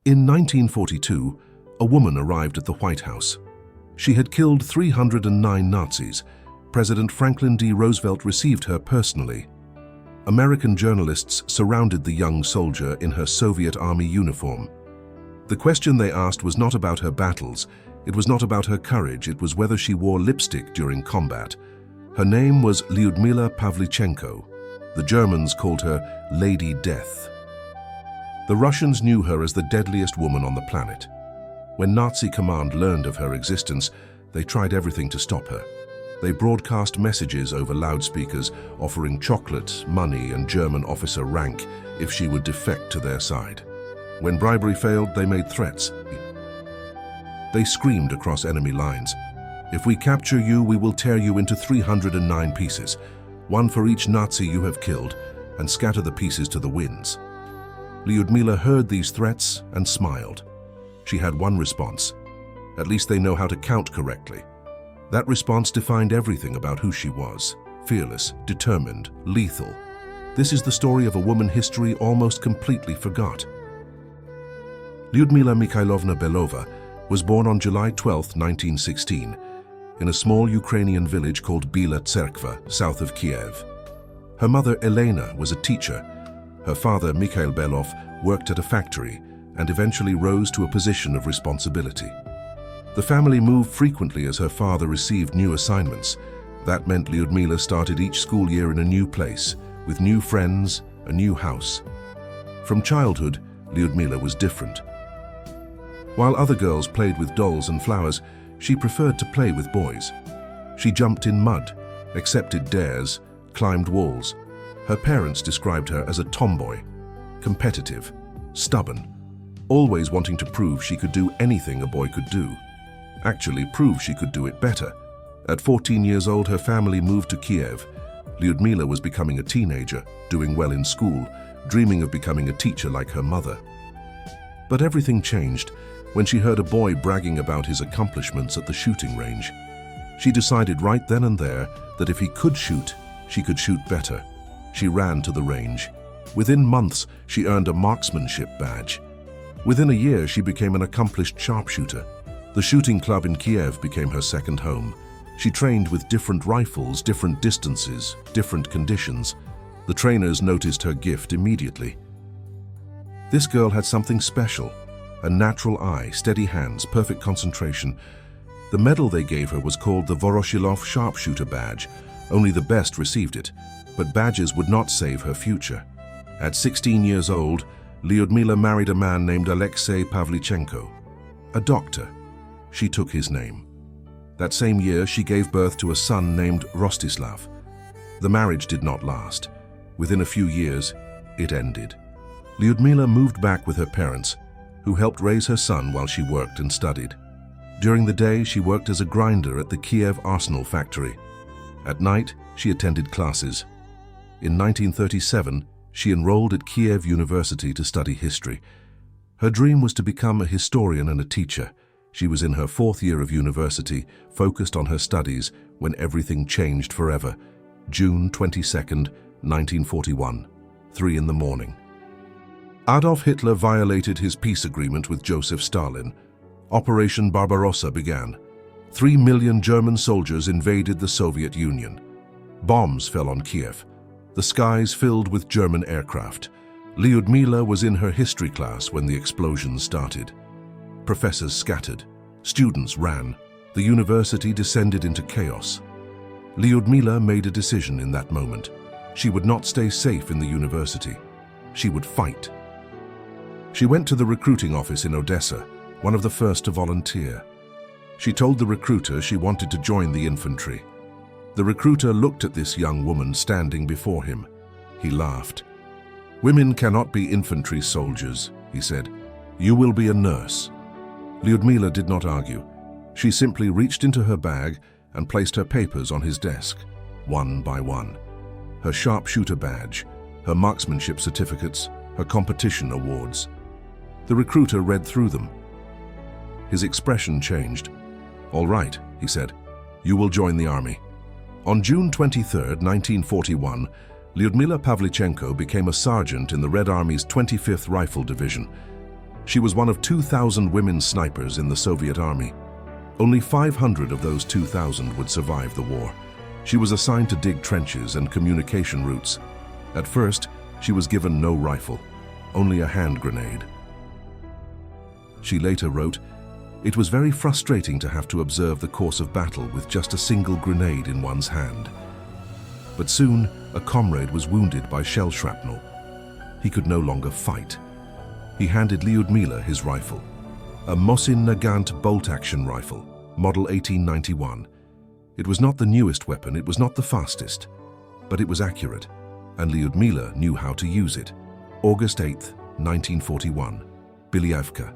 In 1942, a woman arrived at the White House. She had killed 309 Nazis. President Franklin D. Roosevelt received her personally. American journalists surrounded the young soldier in her Soviet Army uniform. The question they asked was not about her battles, it was not about her courage, it was whether she wore lipstick during combat. Her name was Lyudmila Pavlichenko. The Germans called her Lady Death. The Russians knew her as the deadliest woman on the planet. When Nazi command learned of her existence, they tried everything to stop her. They broadcast messages over loudspeakers offering chocolate, money, and German officer rank if she would defect to their side. When bribery failed, they made threats. They screamed across enemy lines, "If we capture you, we will tear you into 309 pieces, one for each Nazi you have killed, and scatter the pieces to the winds." Lyudmila heard these threats and smiled. She had one response: "At least they know how to count correctly." That response defined everything about who she was: fearless, determined, lethal. This is the story of a woman history almost completely forgot. Lyudmila Mikhailovna Belova was born on July 12, 1916, in a small Ukrainian village called Bila Tserkva, south of Kiev. Her mother, Elena, was a teacher. Her father, Mikhail Belov, worked at a factory and eventually rose to a position of responsibility. The family moved frequently as her father received new assignments. That meant Lyudmila started each school year in a new place, with new friends, a new house. From childhood, Lyudmila was different. While other girls played with dolls and flowers, she preferred to play with boys. She jumped in mud, accepted dares, climbed walls. Her parents described her as a tomboy, competitive, stubborn, always wanting to prove she could do anything a boy could do. Actually prove she could do it better. At 14 years old, her family moved to Kiev. Lyudmila was becoming a teenager, doing well in school, dreaming of becoming a teacher like her mother. But everything changed when she heard a boy bragging about his accomplishments at the shooting range. She decided right then and there that if he could shoot, she could shoot better. She ran to the range. Within months, she earned a marksmanship badge. Within a year, she became an accomplished sharpshooter. The shooting club in Kiev became her second home. She trained with different rifles, different distances, different conditions. The trainers noticed her gift immediately. This girl had something special: a natural eye, steady hands, perfect concentration. The medal they gave her was called the Voroshilov Sharpshooter Badge. Only the best received it, but badges would not save her future. At 16 years old, Lyudmila married a man named Alexei Pavlichenko, a doctor. She took his name. That same year, she gave birth to a son named Rostislav. The marriage did not last. Within a few years, it ended. Lyudmila moved back with her parents, who helped raise her son while she worked and studied. During the day, she worked as a grinder at the Kiev arsenal factory. At night, she attended classes. In 1937, she enrolled at Kiev University to study history. Her dream was to become a historian and a teacher. She was in her 4th year of university, focused on her studies, when everything changed forever. June 22, 1941, 3 in the morning. Adolf Hitler violated his peace agreement with Joseph Stalin. Operation Barbarossa began. 3 million German soldiers invaded the Soviet Union. Bombs fell on Kiev. The skies filled with German aircraft. Lyudmila was in her history class when the explosions started. Professors scattered. Students ran. The university descended into chaos. Lyudmila made a decision in that moment. She would not stay safe in the university. She would fight. She went to the recruiting office in Odessa, one of the first to volunteer. She told the recruiter she wanted to join the infantry. The recruiter looked at this young woman standing before him. He laughed. "Women cannot be infantry soldiers," he said. "You will be a nurse." Lyudmila did not argue. She simply reached into her bag and placed her papers on his desk, one by one. Her sharpshooter badge, her marksmanship certificates, her competition awards. The recruiter read through them. His expression changed. "All right," he said. "You will join the army." On June 23, 1941, Lyudmila Pavlichenko became a sergeant in the Red Army's 25th Rifle Division. She was one of 2,000 women snipers in the Soviet army. Only 500 of those 2,000 would survive the war. She was assigned to dig trenches and communication routes. At first, she was given no rifle, only a hand grenade. She later wrote, "It was very frustrating to have to observe the course of battle with just a single grenade in one's hand." But soon, a comrade was wounded by shell shrapnel. He could no longer fight. He handed Lyudmila his rifle, a Mosin Nagant bolt-action rifle, model 1891. It was not the newest weapon, it was not the fastest, but it was accurate, and Lyudmila knew how to use it. August 8, 1941, Bilyavka.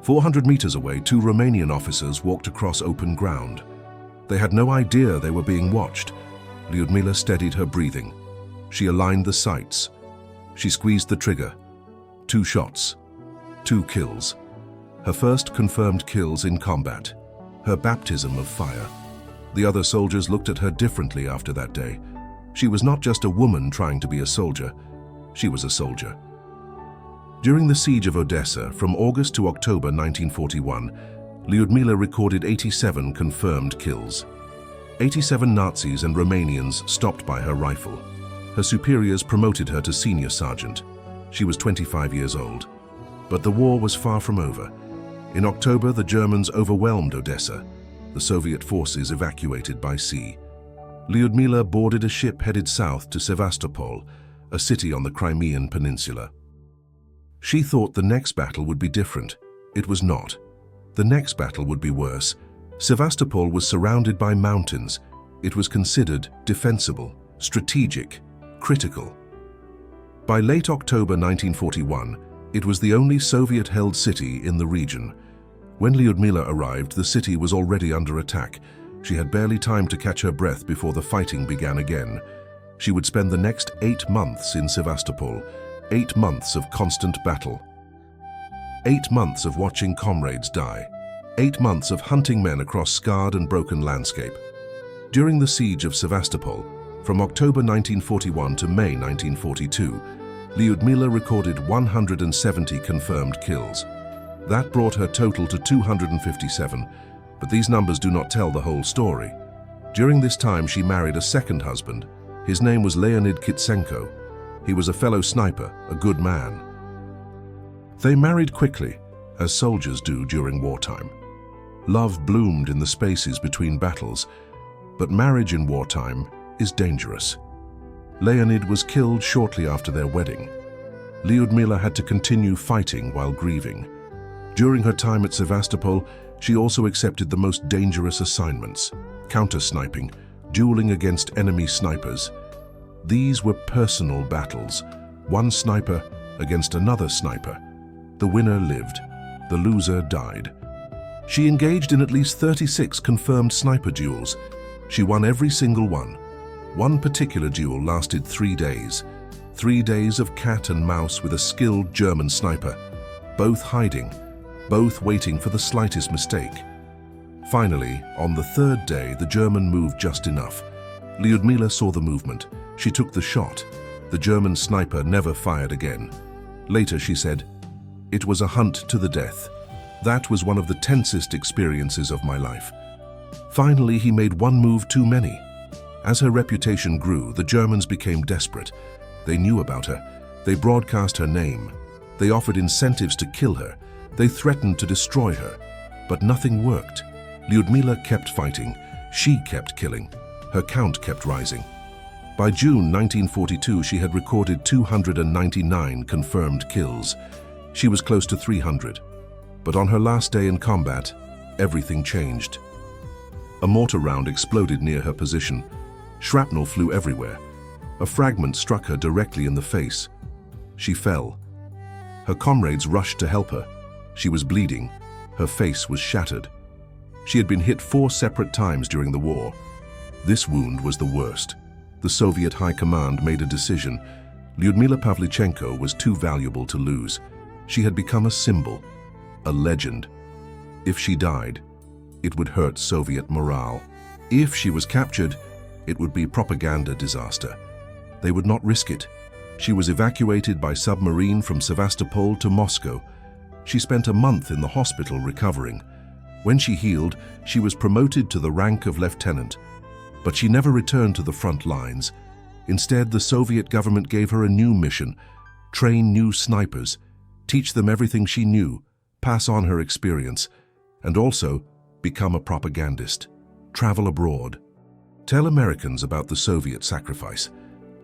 400 meters away, two Romanian officers walked across open ground. They had no idea they were being watched. Lyudmila steadied her breathing. She aligned the sights. She squeezed the trigger. 2 shots. 2 kills. Her first confirmed kills in combat. Her baptism of fire. The other soldiers looked at her differently after that day. She was not just a woman trying to be a soldier. She was a soldier. During the siege of Odessa, from August to October 1941, Lyudmila recorded 87 confirmed kills. 87 Nazis and Romanians stopped by her rifle. Her superiors promoted her to senior sergeant. She was 25 years old. But the war was far from over. In October, the Germans overwhelmed Odessa. The Soviet forces evacuated by sea. Lyudmila boarded a ship headed south to Sevastopol, a city on the Crimean Peninsula. She thought the next battle would be different. It was not. The next battle would be worse. Sevastopol was surrounded by mountains. It was considered defensible, strategic, critical. By late October 1941, it was the only Soviet-held city in the region. When Lyudmila arrived, the city was already under attack. She had barely time to catch her breath before the fighting began again. She would spend the next 8 months in Sevastopol, 8 months of constant battle. 8 months of watching comrades die. 8 months of hunting men across scarred and broken landscape. During the siege of Sevastopol, from October 1941 to May 1942, Lyudmila recorded 170 confirmed kills. That brought her total to 257, but these numbers do not tell the whole story. During this time, she married a second husband. His name was Leonid Kitsenko. He was a fellow sniper, a good man. They married quickly, as soldiers do during wartime. Love bloomed in the spaces between battles, but marriage in wartime is dangerous. Leonid was killed shortly after their wedding. Lyudmila had to continue fighting while grieving. During her time at Sevastopol, she also accepted the most dangerous assignments: counter-sniping, dueling against enemy snipers. These were personal battles, one sniper against another sniper. The winner lived, the loser died. She engaged in at least 36 confirmed sniper duels. She won every single one. One particular duel lasted 3 days. 3 days of cat and mouse with a skilled German sniper, both hiding, both waiting for the slightest mistake. Finally, on the 3rd day, the German moved just enough. Lyudmila saw the movement. She took the shot. The German sniper never fired again. Later, she said, "It was a hunt to the death. That was one of the tensest experiences of my life." Finally, he made one move too many. As her reputation grew, the Germans became desperate. They knew about her. They broadcast her name. They offered incentives to kill her. They threatened to destroy her. But nothing worked. Lyudmila kept fighting. She kept killing. Her count kept rising. By June 1942, she had recorded 299 confirmed kills. She was close to 300. But on her last day in combat, everything changed. A mortar round exploded near her position. Shrapnel flew everywhere. A fragment struck her directly in the face. She fell. Her comrades rushed to help her. She was bleeding. Her face was shattered. She had been hit 4 separate times during the war. This wound was the worst. The Soviet High Command made a decision. Lyudmila Pavlichenko was too valuable to lose. She had become a symbol, a legend. If she died, it would hurt Soviet morale. If she was captured, it would be propaganda disaster. They would not risk it. She was evacuated by submarine from Sevastopol to Moscow. She spent a month in the hospital recovering. When she healed, she was promoted to the rank of lieutenant. But she never returned to the front lines. Instead, the Soviet government gave her a new mission: train new snipers, teach them everything she knew, pass on her experience, and also become a propagandist, travel abroad, tell Americans about the Soviet sacrifice,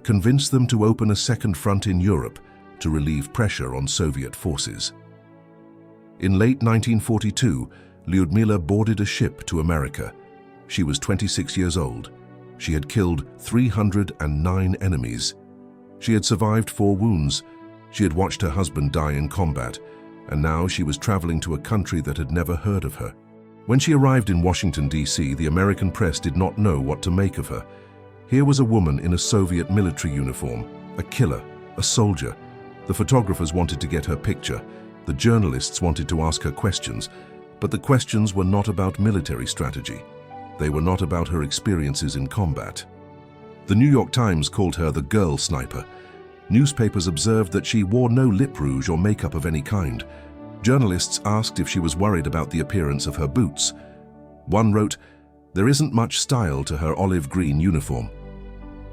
convince them to open a second front in Europe to relieve pressure on Soviet forces. In late 1942, Lyudmila boarded a ship to America. She was 26 years old. She had killed 309 enemies. She had survived 4 wounds. She had watched her husband die in combat, and now she was traveling to a country that had never heard of her. When she arrived in Washington, D.C., the American press did not know what to make of her. Here was a woman in a Soviet military uniform, a killer, a soldier. The photographers wanted to get her picture. The journalists wanted to ask her questions, but the questions were not about military strategy. They were not about her experiences in combat. The New York Times called her the girl sniper. Newspapers observed that she wore no lip rouge or makeup of any kind. Journalists asked if she was worried about the appearance of her boots. One wrote, "There isn't much style to her olive green uniform."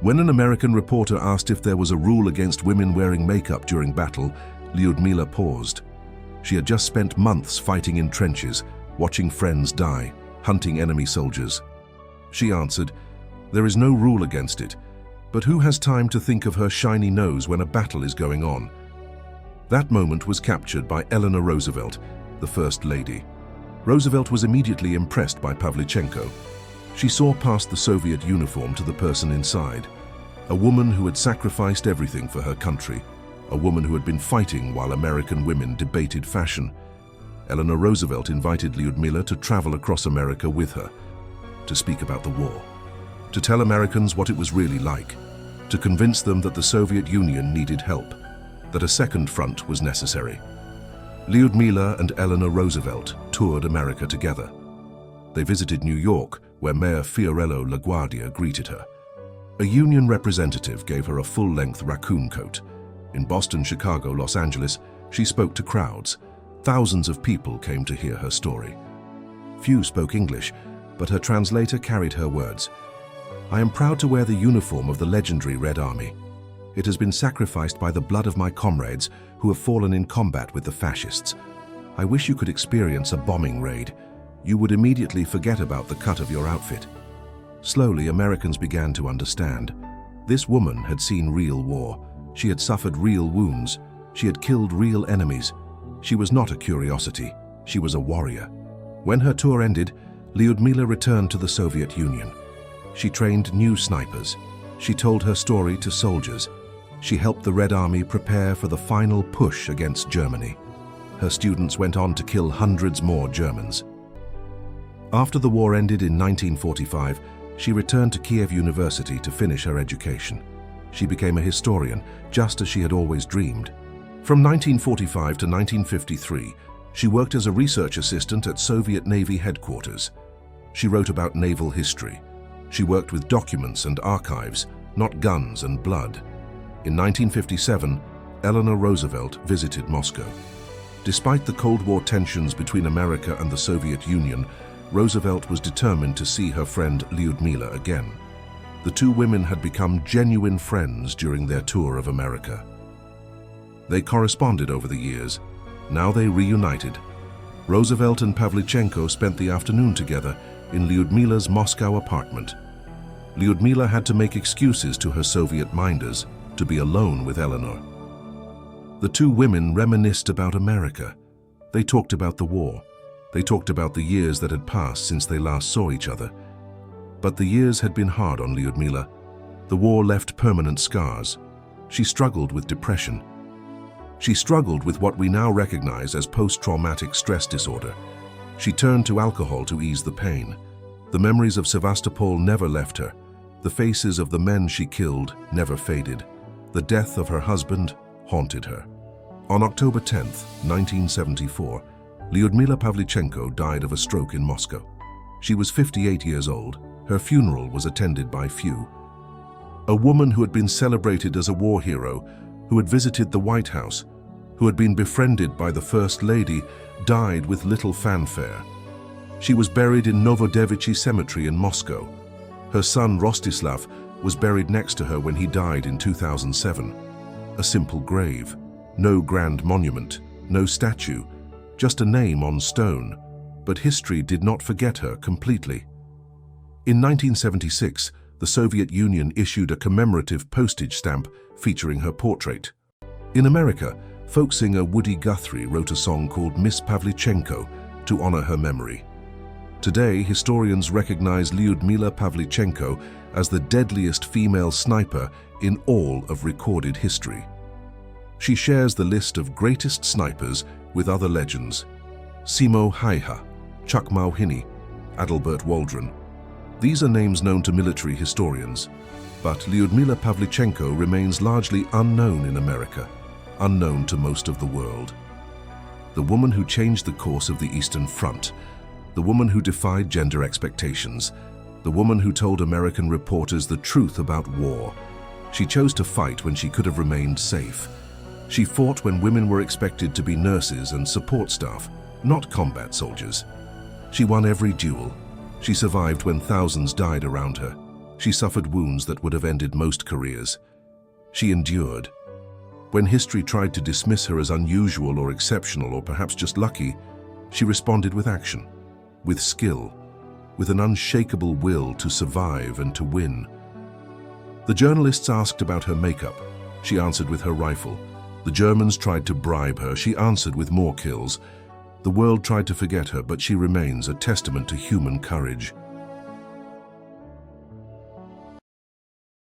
When an American reporter asked if there was a rule against women wearing makeup during battle, Lyudmila paused. She had just spent months fighting in trenches, watching friends die, hunting enemy soldiers. She answered, "There is no rule against it, but who has time to think of her shiny nose when a battle is going on?" That moment was captured by Eleanor Roosevelt, the First Lady. Roosevelt was immediately impressed by Pavlichenko. She saw past the Soviet uniform to the person inside, a woman who had sacrificed everything for her country, a woman who had been fighting while American women debated fashion. Eleanor Roosevelt invited Lyudmila to travel across America with her, to speak about the war, to tell Americans what it was really like, to convince them that the Soviet Union needed help, that a second front was necessary. Lyudmila and Eleanor Roosevelt toured America together. They visited New York, where Mayor Fiorello LaGuardia greeted her. A union representative gave her a full-length raccoon coat. In Boston, Chicago, Los Angeles, she spoke to crowds. Thousands of people came to hear her story. Few spoke English, but her translator carried her words. "I am proud to wear the uniform of the legendary Red Army. It has been sacrificed by the blood of my comrades who have fallen in combat with the fascists. I wish you could experience a bombing raid. You would immediately forget about the cut of your outfit." Slowly, Americans began to understand. This woman had seen real war. She had suffered real wounds. She had killed real enemies. She was not a curiosity. She was a warrior. When her tour ended, Lyudmila returned to the Soviet Union. She trained new snipers. She told her story to soldiers. She helped the Red Army prepare for the final push against Germany. Her students went on to kill hundreds more Germans. After the war ended in 1945, she returned to Kiev University to finish her education. She became a historian, just as she had always dreamed. From 1945 to 1953, she worked as a research assistant at Soviet Navy headquarters. She wrote about naval history. She worked with documents and archives, not guns and blood. In 1957, Eleanor Roosevelt visited Moscow. Despite the Cold War tensions between America and the Soviet Union, Roosevelt was determined to see her friend Lyudmila again. The two women had become genuine friends during their tour of America. They corresponded over the years. Now they reunited. Roosevelt and Pavlichenko spent the afternoon together in Lyudmila's Moscow apartment. Lyudmila had to make excuses to her Soviet minders to be alone with Eleanor. The two women reminisced about America. They talked about the war. They talked about the years that had passed since they last saw each other. But the years had been hard on Lyudmila. The war left permanent scars. She struggled with depression. She struggled with what we now recognize as post-traumatic stress disorder. She turned to alcohol to ease the pain. The memories of Sevastopol never left her. The faces of the men she killed never faded. The death of her husband haunted her. On October 10, 1974, Lyudmila Pavlichenko died of a stroke in Moscow. She was 58 years old. Her funeral was attended by few. A woman who had been celebrated as a war hero, who had visited the White House, who had been befriended by the First Lady, died with little fanfare. She was buried in Novodevichy Cemetery in Moscow. Her son Rostislav was buried next to her when he died in 2007. A simple grave, no grand monument, no statue, just a name on stone. But history did not forget her completely. In 1976, the Soviet Union issued a commemorative postage stamp featuring her portrait. In America, folk singer Woody Guthrie wrote a song called Miss Pavlichenko to honor her memory. Today, historians recognize Lyudmila Pavlichenko as the deadliest female sniper in all of recorded history. She shares the list of greatest snipers with other legends: Simo Häyhä, Chuck Mauhiny, Adalbert Waldron. These are names known to military historians, but Lyudmila Pavlichenko remains largely unknown in America, unknown to most of the world. The woman who changed the course of the Eastern Front, the woman who defied gender expectations, the woman who told American reporters the truth about war. She chose to fight when she could have remained safe. She fought when women were expected to be nurses and support staff, not combat soldiers. She won every duel. She survived when thousands died around her. She suffered wounds that would have ended most careers. She endured. When history tried to dismiss her as unusual or exceptional or perhaps just lucky, she responded with action, with skill, with an unshakable will to survive and to win. The journalists asked about her makeup. She answered with her rifle. The Germans tried to bribe her. She answered with more kills. The world tried to forget her, but she remains a testament to human courage.